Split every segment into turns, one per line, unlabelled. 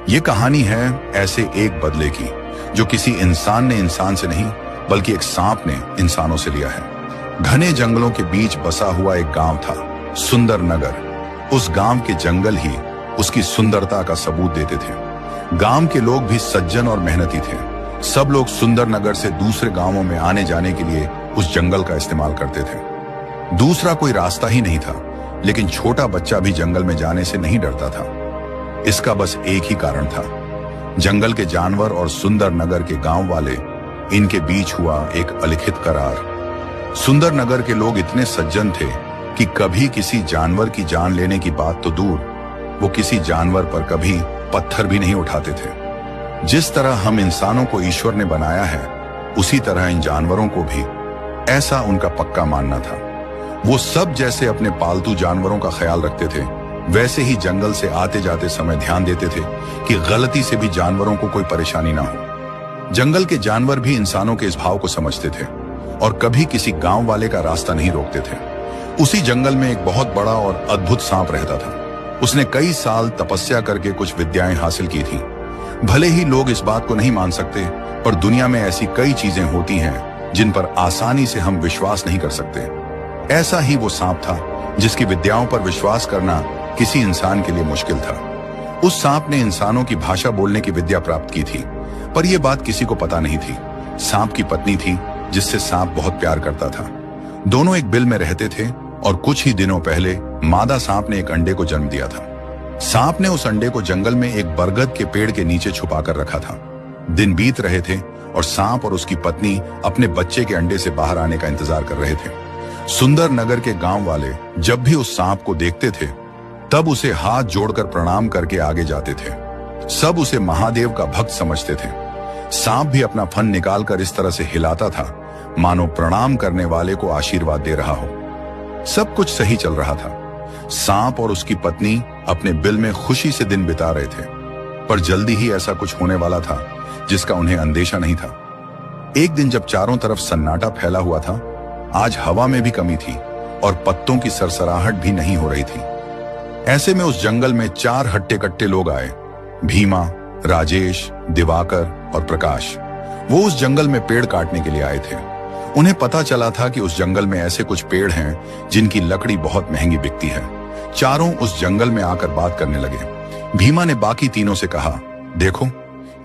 ये कहानी है ऐसे एक बदले की जो किसी इंसान ने इंसान से नहीं बल्कि एक सांप ने इंसानों से लिया है। घने जंगलों के बीच बसा हुआ एक गांव था, सुंदर नगर। उस गांव के जंगल ही उसकी सुंदरता का सबूत देते थे। गांव के लोग भी सज्जन और मेहनती थे। सब लोग सुंदर नगर से दूसरे गांवों में आने जाने के लिए उस जंगल का इस्तेमाल करते थे। दूसरा कोई रास्ता ही नहीं था, लेकिन छोटा बच्चा भी जंगल में जाने से नहीं डरता था। इसका बस एक ही कारण था, जंगल के जानवर और सुंदर नगर के गांव वाले, इनके बीच हुआ एक अलिखित करार। सुंदर नगर के लोग इतने सज्जन थे कि कभी किसी जानवर की जान लेने की बात तो दूर, वो किसी जानवर पर कभी पत्थर भी नहीं उठाते थे। जिस तरह हम इंसानों को ईश्वर ने बनाया है, उसी तरह इन जानवरों को भी, ऐसा उनका पक्का मानना था। वो सब जैसे अपने पालतू जानवरों का ख्याल रखते थे, वैसे ही जंगल से आते जाते समय ध्यान देते थे कि गलती से भी जानवरों को कोई परेशानी ना हो। जंगल के जानवर भी इंसानों के इस भाव को समझते थे और कभी किसी गांव वाले का रास्ता नहीं रोकते थे। उसी जंगल में एक बहुत बड़ा और अद्भुत सांप रहता था। उसने कई साल तपस्या करके कुछ विद्याएं हासिल की थी। भले ही लोग इस बात को नहीं मान सकते, पर दुनिया में ऐसी कई चीजें होती हैं जिन पर आसानी से हम विश्वास नहीं कर सकते। ऐसा ही वो सांप था जिसकी विद्याओं पर विश्वास करना किसी इंसान के लिए मुश्किल था। उस सांप ने इंसानों की भाषा बोलने की विद्या प्राप्त की थी, पर यह बात किसी को पता नहीं थी। सांप की पत्नी थी जिससे सांप बहुत प्यार करता था। दोनों एक बिल में रहते थे और कुछ ही दिनों पहले मादा सांप ने एक अंडे को जन्म दिया था। सांप ने उस अंडे को जंगल में एक बरगद के पेड़ के नीचे छुपा कर रखा था। दिन बीत रहे थे और सांप और उसकी पत्नी अपने बच्चे के अंडे से बाहर आने का इंतजार कर रहे थे। सुंदर नगर के गांव वाले जब भी उस सांप को देखते थे, तब उसे हाथ जोड़कर प्रणाम करके आगे जाते थे। सब उसे महादेव का भक्त समझते थे। सांप भी अपना फन निकालकर इस तरह से हिलाता था मानो प्रणाम करने वाले को आशीर्वाद दे रहा हो। सब कुछ सही चल रहा था। सांप और उसकी पत्नी अपने बिल में खुशी से दिन बिता रहे थे, पर जल्दी ही ऐसा कुछ होने वाला था जिसका उन्हें अंदेशा नहीं था। एक दिन जब चारों तरफ सन्नाटा फैला हुआ था, आज हवा में भी कमी थी और पत्तों की सरसराहट भी नहीं हो रही थी। ऐसे में उस जंगल में 4 हट्टे कट्टे लोग आए, भीमा, राजेश, दिवाकर और प्रकाश। वो उस जंगल में पेड़ काटने के लिए आए थे। उन्हें पता चला था कि उस जंगल में ऐसे कुछ पेड़ हैं जिनकी लकड़ी बहुत महंगी बिकती है। चारों उस जंगल में आकर बात करने लगे। भीमा ने बाकी तीनों से कहा, देखो,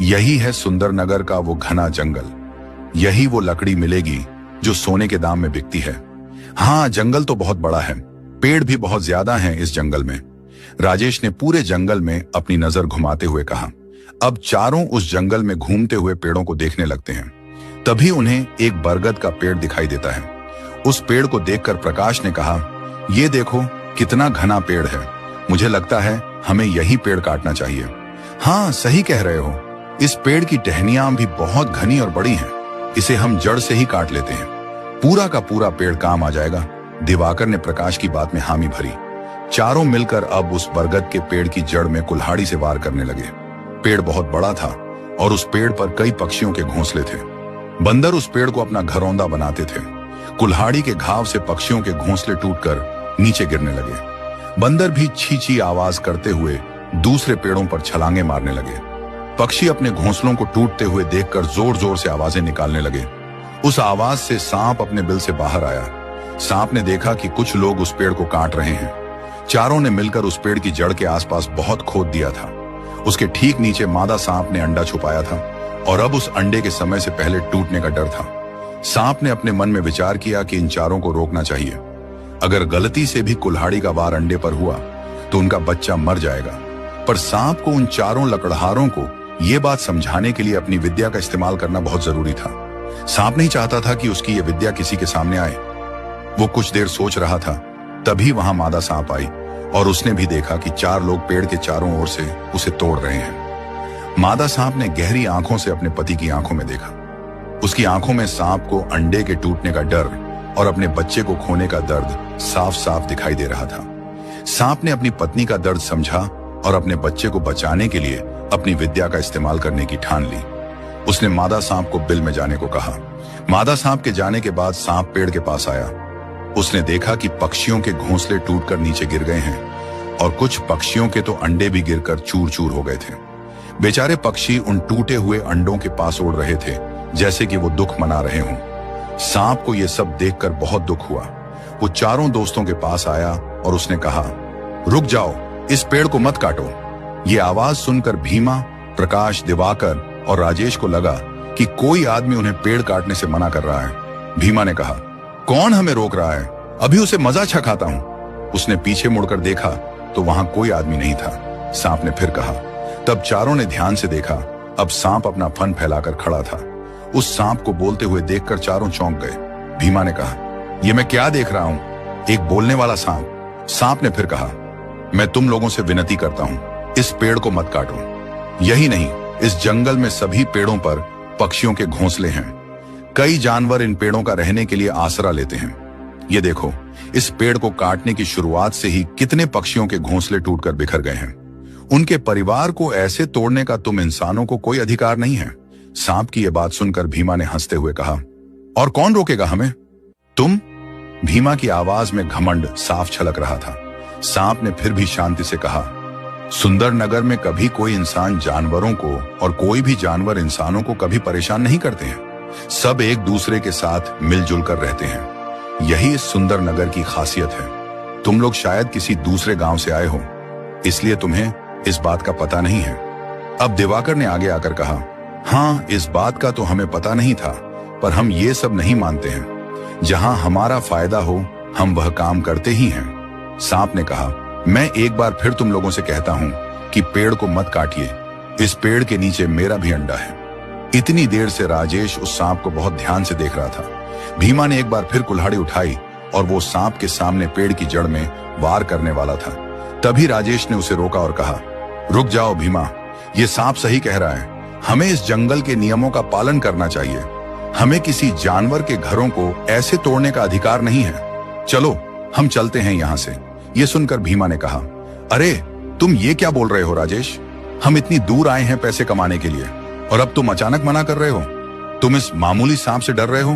यही है सुंदर नगर का वो घना जंगल। यही वो लकड़ी मिलेगी जो सोने के दाम में बिकती है। हाँ, जंगल तो बहुत बड़ा है, पेड़ भी बहुत ज्यादा हैं इस जंगल में। राजेश ने पूरे जंगल में अपनी नजर घुमाते हुए कहा। अब चारों उस जंगल में घूमते हुए पेड़ों को देखने लगते हैं। तभी उन्हें एक बरगद का पेड़ दिखाई देता है। उस पेड़ को देखकर प्रकाश ने कहा, ये देखो कितना घना पेड़ है। मुझे लगता है हमें यही पेड़ काटना चाहिए। हाँ, सही कह रहे हो, इस पेड़ की टहनियां भी बहुत घनी और बड़ी हैं। इसे हम जड़ से ही काट लेते हैं, पूरा का पूरा पेड़ काम आ जाएगा। दिवाकर ने प्रकाश की बात में हामी भरी। चारों मिलकर अब उस बरगद के पेड़ की जड़ में कुल्हाड़ी से वार करने लगे। पेड़ बहुत बड़ा था और उस पेड़ पर कई पक्षियों के घोंसले थे। बंदर उस पेड़ को अपना घरौंदा बनाते थे। कुल्हाड़ी के घाव से पक्षियों के घोंसले टूटकर नीचे गिरने लगे। बंदर भी छी छी आवाज करते हुए दूसरे पेड़ों पर छलांगे मारने लगे। पक्षी अपने घोंसलों को टूटते हुए देखकर जोर जोर से आवाजें निकालने लगे। उस आवाज से सांप अपने बिल से बाहर आया। सांप ने देखा कि कुछ लोग उस पेड़ को काट रहे हैं। चारों ने मिलकर उस पेड़ की जड़ के आसपास बहुत खोद दिया था। उसके ठीक नीचे मादा सांप ने अंडा छुपाया था और अब उस अंडे के समय से पहले टूटने का डर था। सांप ने अपने मन में विचार किया कि इन चारों को रोकना चाहिए। अगर गलती से भी कुल्हाड़ी का वार अंडे पर हुआ तो उनका बच्चा मर जाएगा। पर सांप को उन चारों लकड़हारों को यह बात समझाने के लिए अपनी विद्या का इस्तेमाल करना बहुत जरूरी था। सांप नहीं चाहता था कि उसकी यह विद्या किसी के सामने आए। वो कुछ देर सोच रहा था, तभी वहां मादा सांप आई और उसने भी देखा कि 4 लोग पेड़ के चारों ओर से उसे तोड़ रहे हैं। मादा सांप ने गहरी आंखों से अपने पति की आंखों में देखा। उसकी आंखों में सांप को अंडे के टूटने का डर और अपने बच्चे को खोने का दर्द साफ साफ दिखाई दे रहा था। सांप ने अपनी पत्नी का दर्द समझा और अपने बच्चे को बचाने के लिए अपनी विद्या का इस्तेमाल करने की ठान ली। उसने मादा सांप को बिल में जाने को कहा। मादा सांप के जाने के बाद सांप पेड़ के पास आया। उसने देखा कि पक्षियों के घोंसले टूटकर नीचे गिर गए हैं और कुछ पक्षियों के तो अंडे भी गिरकर चूर चूर हो गए थे। बेचारे पक्षी उन टूटे हुए अंडों के पास उड़ रहे थे जैसे कि वो दुख मना रहे हों। सांप को यह सब देखकर बहुत दुख हुआ। वो चारों दोस्तों के पास आया और उसने कहा, रुक जाओ, इस पेड़ को मत काटो। ये आवाज सुनकर भीमा, प्रकाश, दिवाकर और राजेश को लगा कि कोई आदमी उन्हें पेड़ काटने से मना कर रहा है। भीमा ने कहा, कौन हमें रोक रहा है? अभी उसे मजा चखाता हूं। उसने पीछे मुड़कर देखा तो वहां कोई आदमी नहीं था। सांप ने फिर कहा। तब चारों ने ध्यान से देखा। अब सांप अपना फन फैलाकर खड़ा था। उस सांप को बोलते हुए देखकर चारों चौंक गए। भीमा ने कहा, यह मैं क्या देख रहा हूं? एक बोलने वाला सांप। सांप ने फिर कहा, मैं तुम लोगों से विनती करता हूं, इस पेड़ को मत काटो। यही नहीं, इस जंगल में सभी पेड़ों पर पक्षियों के घोंसले हैं। कई जानवर इन पेड़ों का रहने के लिए आसरा लेते हैं। ये देखो, इस पेड़ को काटने की शुरुआत से ही कितने पक्षियों के घोंसले टूटकर बिखर गए हैं। उनके परिवार को ऐसे तोड़ने का तुम इंसानों को कोई अधिकार नहीं है। सांप की यह बात सुनकर भीमा ने हंसते हुए कहा, और कौन रोकेगा हमें? तुम? भीमा की आवाज में घमंड साफ छलक रहा था। सांप ने फिर भी शांति से कहा, सुंदर नगर में कभी कोई इंसान जानवरों को और कोई भी जानवर इंसानों को कभी परेशान नहीं करते हैं। सब एक दूसरे के साथ मिलजुल कर रहते हैं। यही इस सुंदर नगर की खासियत है। तुम लोग शायद किसी दूसरे गांव से आए हो, इसलिए तुम्हें इस बात का पता नहीं है। अब दिवाकर ने आगे आकर कहा, हाँ, इस बात का तो हमें पता नहीं था, पर हम ये सब नहीं मानते हैं। जहां हमारा फायदा हो हम वह काम करते ही हैं। सांप ने कहा, मैं एक बार फिर तुम लोगों से कहता हूं कि पेड़ को मत काटिए। इस पेड़ के नीचे मेरा भी अंडा है। इतनी देर से राजेश उस सांप को बहुत ध्यान से देख रहा था। भीमा ने एक बार फिर कुल्हाड़ी उठाई और वो सांप के सामने पेड़ की जड़ में वार करने वाला था। तभी राजेश ने उसे रोका और कहा, रुक जाओ भीमा, ये सांप सही कह रहा है। हमें इस जंगल के नियमों का पालन करना चाहिए। हमें किसी जानवर के घरों को ऐसे तोड़ने का अधिकार नहीं है। चलो हम चलते हैं यहां से। ये सुनकर भीमा ने कहा, अरे तुम ये क्या बोल रहे हो राजेश? हम इतनी दूर आए हैं पैसे कमाने के लिए और अब तुम अचानक मना कर रहे हो। तुम इस मामूली सांप से डर रहे हो?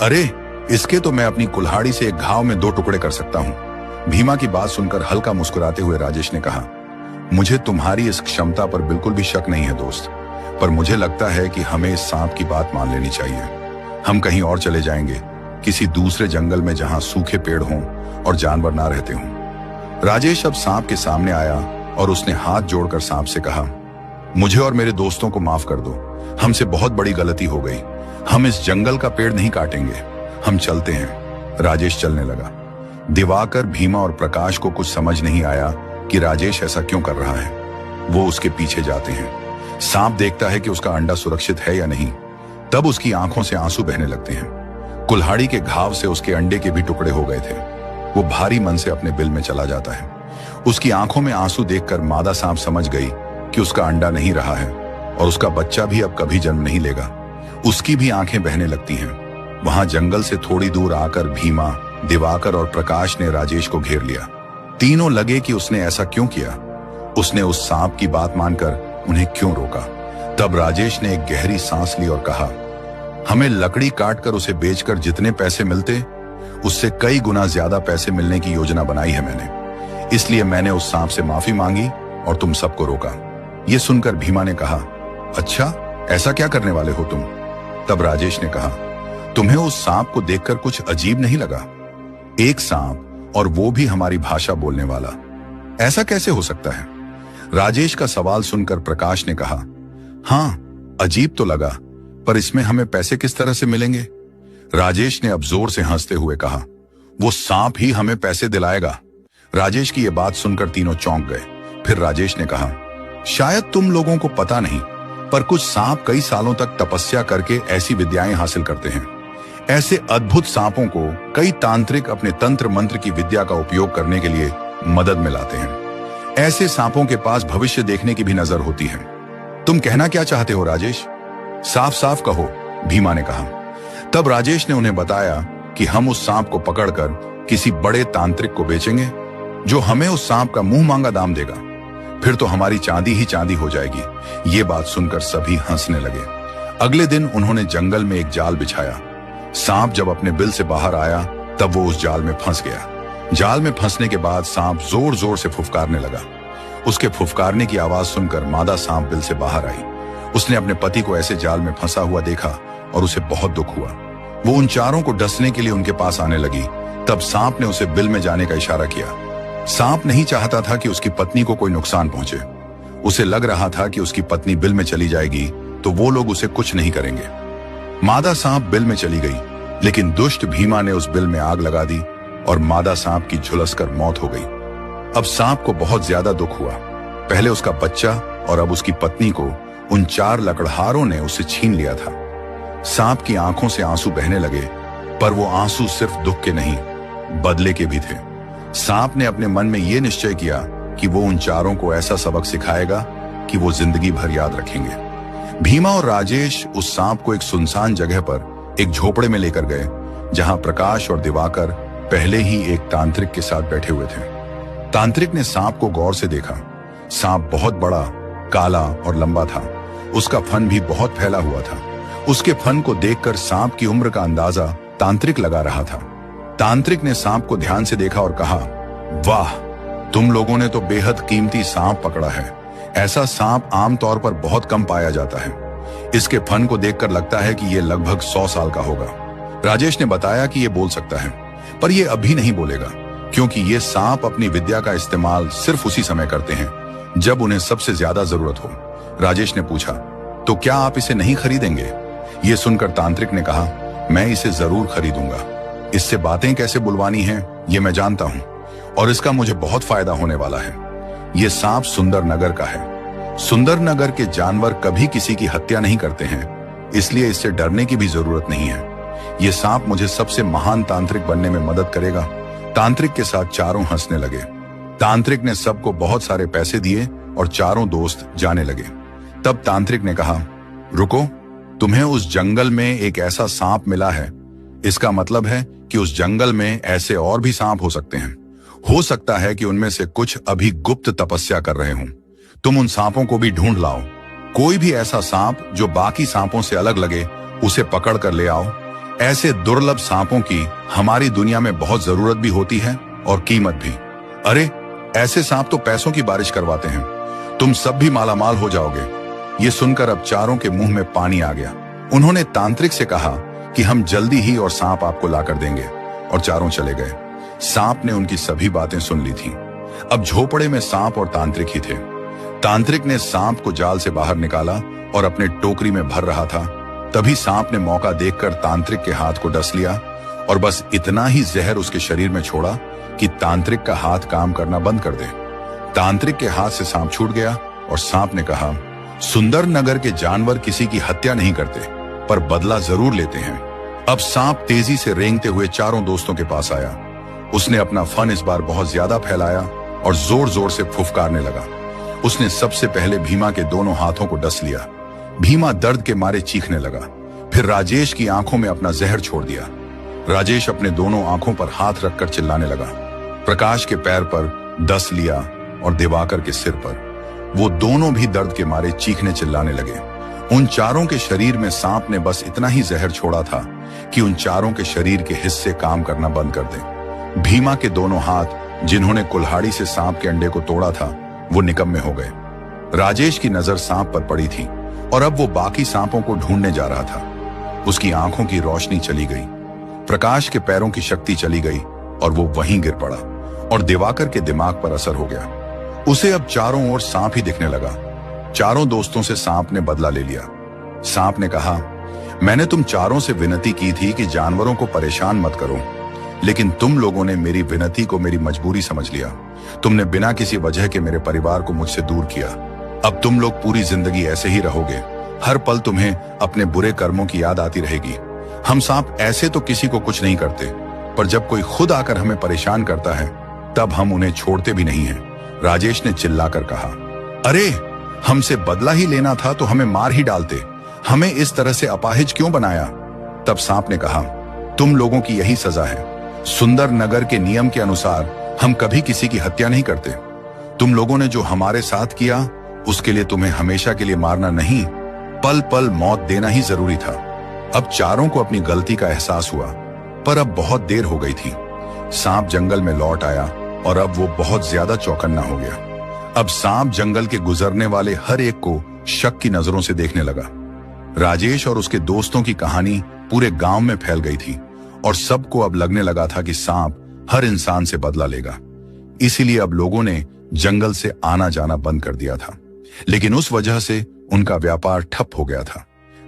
अरे इसके तो मैं अपनी कुल्हाड़ी से एक घाव में 2 टुकड़े कर सकता हूं। भीमा की बात सुनकर हल्का मुस्कुराते हुए राजेश ने कहा, मुझे तुम्हारी इस क्षमता पर बिल्कुल भी शक नहीं है दोस्त, पर मुझे लगता है कि हमें इस सांप की बात मान लेनी चाहिए। हम कहीं और चले जाएंगे, किसी दूसरे जंगल में जहां सूखे पेड़ हों और जानवर ना रहते हों। राजेश अब सांप के सामने आया और उसने हाथ जोड़कर सांप से कहा, मुझे और मेरे दोस्तों को माफ कर दो। हमसे बहुत बड़ी गलती हो गई। हम इस जंगल का पेड़ नहीं काटेंगे। हम चलते हैं। राजेश चलने लगा। दिवाकर, भीमा और प्रकाश को कुछ समझ नहीं आया कि राजेश ऐसा क्यों कर रहा है। वो उसके पीछे जाते हैं। सांप देखता है कि उसका अंडा सुरक्षित है या नहीं। तब उसकी आंखों से आंसू बहने लगते हैं। कुल्हाड़ी के घाव से उसके अंडे के भी टुकड़े हो गए थे। वो भारी मन से अपने बिल में चला जाता है। उसकी आंखों में आंसू देखकर मादा सांप समझ गई कि उसका अंडा नहीं रहा है और उसका बच्चा भी अब कभी जन्म नहीं लेगा। उसकी भी आंखें बहने लगती हैं। वहां जंगल से थोड़ी दूर आकर भीमा, दिवाकर और प्रकाश ने राजेश को घेर लिया। तीनों लगे कि उसने ऐसा क्यों किया। उसने उस सांप की बात मानकर उन्हें क्यों रोका। तब राजेश ने एक गहरी सांस ली और कहा, हमें लकड़ी काटकर उसे बेचकर जितने पैसे मिलते, उससे कई गुना ज्यादा पैसे मिलने की योजना बनाई है मैंने। इसलिए मैंने उस सांप से माफी मांगी और तुम सबको रोका। यह सुनकर भीमा ने कहा, अच्छा, ऐसा क्या करने वाले हो तुम? तब राजेश ने कहा, तुम्हें उस सांप को देखकर कुछ अजीब नहीं लगा? एक सांप और वो भी हमारी भाषा बोलने वाला, ऐसा कैसे हो सकता है? राजेश का सवाल सुनकर प्रकाश ने कहा, हाँ, अजीब तो लगा, पर इसमें हमें पैसे किस तरह से मिलेंगे? राजेश ने अब जोर से हंसते हुए कहा, वो सांप ही हमें पैसे दिलाएगा। राजेश की यह बात सुनकर तीनों चौंक गए। फिर राजेश ने कहा, शायद तुम लोगों को पता नहीं, पर कुछ सांप कई सालों तक तपस्या करके ऐसी विद्याएं हासिल करते हैं। ऐसे अद्भुत सांपों को कई तांत्रिक अपने तंत्र मंत्र की विद्या का उपयोग करने के लिए मदद में लाते हैं। ऐसे सांपों के पास भविष्य देखने की भी नजर होती है। तुम कहना क्या चाहते हो राजेश? साफ साफ कहो, भीमा ने कहा। तब राजेश ने उन्हें बताया कि हम उस सांप को पकड़कर किसी बड़े तांत्रिक को बेचेंगे, जो हमें उस सांप का मुंह मांगा दाम देगा। फिर तो हमारी चांदी ही चांदी हो जाएगी। ये बात सुनकर सभी हंसने लगे। अगले दिन उन्होंने जंगल में एक जाल बिछाया। सांप जब अपने बिल से बाहर आया तब वो उस जाल में फंस गया। जाल में फंसने के बाद सांप जोर जोर से फुफकारने लगा। उसके फुफकारने की आवाज सुनकर मादा सांप बिल से बाहर आई। उसने अपने पति को ऐसे जाल में फंसा हुआ देखा और उसे बहुत दुख हुआ। वो उन चारों को डसने के लिए उनके पास आने लगी। तब सांप ने उसे बिल में जाने का इशारा किया। सांप नहीं चाहता था कि उसकी पत्नी को कोई नुकसान पहुंचे। उसे लग रहा था कि उसकी पत्नी बिल में चली जाएगी तो वो लोग उसे कुछ नहीं करेंगे। मादा सांप बिल में चली गई, लेकिन दुष्ट भीमा ने उस बिल में आग लगा दी और मादा सांप की झुलसकर मौत हो गई। अब सांप को बहुत ज्यादा दुख हुआ। पहले उसका बच्चा और अब उसकी पत्नी को उन 4 लकड़हारों ने उससे छीन लिया था। सांप की आंखों से आंसू बहने लगे, पर वो आंसू सिर्फ दुख के नहीं, बदले के भी थे। सांप ने अपने मन में यह निश्चय किया कि वो उन चारों को ऐसा सबक सिखाएगा कि वो जिंदगी भर याद रखेंगे। भीमा और राजेश उस सांप को एक सुनसान जगह पर एक झोपड़े में लेकर गए, जहां प्रकाश और दिवाकर पहले ही एक तांत्रिक के साथ बैठे हुए थे। तांत्रिक ने सांप को गौर से देखा। सांप बहुत बड़ा, काला और लंबा था। उसका फन भी बहुत फैला हुआ था। उसके फन को देखकर सांप की उम्र का अंदाजा तांत्रिक लगा रहा था। तांत्रिक ने सांप को ध्यान से देखा और कहा, वाह, तुम लोगों ने तो बेहद कीमती सांप पकड़ा है। ऐसा सांप आमतौर पर बहुत कम पाया जाता है। इसके फन को देखकर लगता है कि यह लगभग 100 साल का होगा। राजेश ने बताया कि यह बोल सकता है, पर यह अभी नहीं बोलेगा, क्योंकि ये सांप अपनी विद्या का इस्तेमाल सिर्फ उसी समय करते हैं जब उन्हें सबसे ज्यादा जरूरत हो। राजेश ने पूछा, तो क्या आप इसे नहीं खरीदेंगे? ये सुनकर तांत्रिक ने कहा, मैं इसे जरूर खरीदूंगा। इससे बातें कैसे बुलवानी हैं, ये मैं जानता हूं और इसका मुझे बहुत फायदा होने वाला है। ये सांप सुंदर नगर का है। सुंदर नगर के जानवर कभी किसी की हत्या नहीं करते हैं, इसलिए इससे डरने की भी जरूरत नहीं है। ये सांप मुझे सबसे महान तांत्रिक बनने में मदद करेगा। तांत्रिक के साथ चारों हंसने लगे। तांत्रिक ने सबको बहुत सारे पैसे दिए और चारों दोस्त जाने लगे। तब तांत्रिक ने कहा, रुको, तुम्हें उस जंगल में एक ऐसा सांप मिला है। इसका मतलब है कि उस जंगल में ऐसे और भी सांप हो सकते हैं। हो सकता है कि उनमें से कुछ अभी गुप्त तपस्या कर रहे हों। तुम उन सांपों को भी ढूंढ लाओ। कोई भी ऐसा सांप जो बाकी सांपों से अलग लगे, उसे पकड़ कर ले आओ। ऐसे दुर्लभ सांपों की हमारी दुनिया में बहुत जरूरत भी होती है और कीमत भी। अरे, ऐसे सांप तो पैसों की बारिश करवाते हैं। तुम सब भी मालामाल हो जाओगे। ये सुनकर अब चारों के मुंह में पानी आ गया। उन्होंने तांत्रिक से कहा कि हम जल्दी ही और सांप आपको लाकर देंगे, और चारों चले गए। सांप ने उनकी सभी बातें सुन ली थीं। अब झोपड़े में सांप और तांत्रिक ही थे। तांत्रिक ने सांप को जाल से बाहर निकाला और अपने टोकरी में भर रहा था। तभी सांप ने मौका देखकर तांत्रिक के हाथ को डस लिया और बस इतना ही जहर उसके शरीर में छोड़ा कि तांत्रिक का हाथ काम करना बंद कर दे। तांत्रिक के हाथ से सांप छूट गया और सांप ने कहा, सुंदर नगर के जानवर किसी की हत्या नहीं करते, पर बदला जरूर लेते हैं। अब सांप तेजी से रेंगते हुए चारों दोस्तों के पास आया। उसने अपना फन इस बार बहुत ज्यादा फैलाया और जोर जोर से फुफकारने लगा। उसने सबसे पहले भीमा के दोनों हाथों को डस लिया। भीमा दर्द के मारे चीखने लगा। फिर राजेश की आंखों में अपना जहर छोड़ दिया। राजेश अपने दोनों आंखों पर हाथ रखकर चिल्लाने लगा। प्रकाश के पैर पर डस लिया और दिवाकर के सिर पर। वो दोनों भी दर्द के मारे चीखने चिल्लाने लगे। उन चारों के शरीर में सांप ने बस इतना ही जहर छोड़ा था कि उन चारों के शरीर के हिस्से काम करना बंद कर दें। भीमा के दोनों हाथ, जिन्होंने कुल्हाड़ी से सांप के अंडे को तोड़ा था, वो निकम्मे हो गए। राजेश की नजर सांप पर पड़ी थी और अब वो बाकी सांपों को ढूंढने जा रहा था। उसकी आंखों की रोशनी चली गई, प्रकाश के पैरों की शक्ति चली गई और वो वहीं गिर पड़ा और दिवाकर के दिमाग पर असर हो गया। उसे अब चारों ओर सांप ही दिखने लगा। चारों दोस्तों से सांप ने बदला ले लिया। सांप ने कहा, मैंने तुम चारों से विनती की थी कि जानवरों को परेशान मत करो, लेकिन तुम लोगों ने मेरी विनती को मेरी मजबूरी समझ लिया। तुमने बिना किसी वजह के मेरे परिवार को मुझसे दूर किया। अब तुम लोग पूरी जिंदगी ऐसे ही रहोगे। हर पल तुम्हें अपने बुरे कर्मों की याद आती रहेगी। हम सांप ऐसे तो किसी को कुछ नहीं करते, पर जब कोई खुद आकर हमें परेशान करता है, तब हम उन्हें छोड़ते भी नहीं हैं। राजेश ने चिल्लाकर कहा, अरे, हमसे बदला ही लेना था तो हमें मार ही डालते। हमें इस तरह से अपाहिज क्यों बनाया? तब सांप ने कहा, तुम लोगों की यही सजा है। सुंदर नगर के नियम के अनुसार हम कभी किसी की हत्या नहीं करते। तुम लोगों ने जो हमारे साथ किया, उसके लिए तुम्हें हमेशा के लिए मारना नहीं, पल पल मौत देना ही जरूरी था। अब चारों को अपनी गलती का एहसास हुआ, पर अब बहुत देर हो गई थी। सांप जंगल में लौट आया और अब वो बहुत ज्यादा चौकन्ना हो गया। अब सांप जंगल के गुजरने वाले हर एक को शक की नजरों से देखने लगा। राजेश और उसके दोस्तों की कहानी पूरे गांव में फैल गई थी और सबको अब लगने लगा था कि सांप हर इंसान से बदला लेगा। इसीलिए अब लोगों ने जंगल से आना जाना बंद कर दिया था, लेकिन उस वजह से उनका व्यापार ठप हो गया था।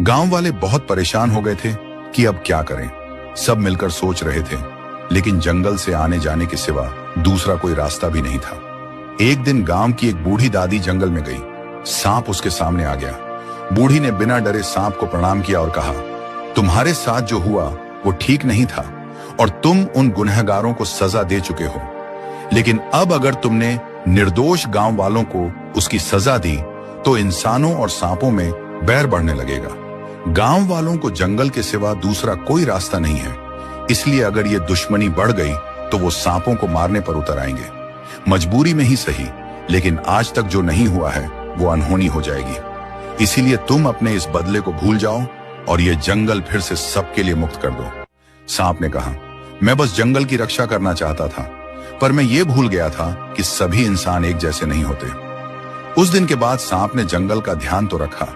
गांव वाले बहुत परेशान हो गए थे कि अब क्या करें। सब मिलकर सोच रहे थे, लेकिन जंगल से आने जाने के सिवा दूसरा कोई रास्ता भी नहीं था। एक दिन गांव की एक बूढ़ी दादी जंगल में गई। सांप उसके सामने आ गया। बूढ़ी ने बिना डरे सांप को प्रणाम किया और कहा, तुम्हारे साथ जो हुआ वो ठीक नहीं था और तुम उन गुनहगारों को सजा दे चुके हो, लेकिन अब अगर तुमने निर्दोष गांव वालों को उसकी सजा दी तो इंसानों और सांपों में बैर बढ़ने लगेगा। गांव वालों को जंगल के सिवा दूसरा कोई रास्ता नहीं है, इसलिए अगर ये दुश्मनी बढ़ गई तो वो सांपों को मारने पर उतर आएंगे। मजबूरी में ही सही, लेकिन आज तक जो नहीं हुआ है वो अनहोनी हो जाएगी। इसीलिए तुम अपने इस बदले को भूल जाओ और ये जंगल फिर से सबके लिए मुक्त कर दो। सांप ने कहा, मैं बस जंगल की रक्षा करना चाहता था, पर मैं ये भूल गया था कि सभी इंसान एक जैसे नहीं होते। उस दिन के बाद सांप ने जंगल का ध्यान तो रखा,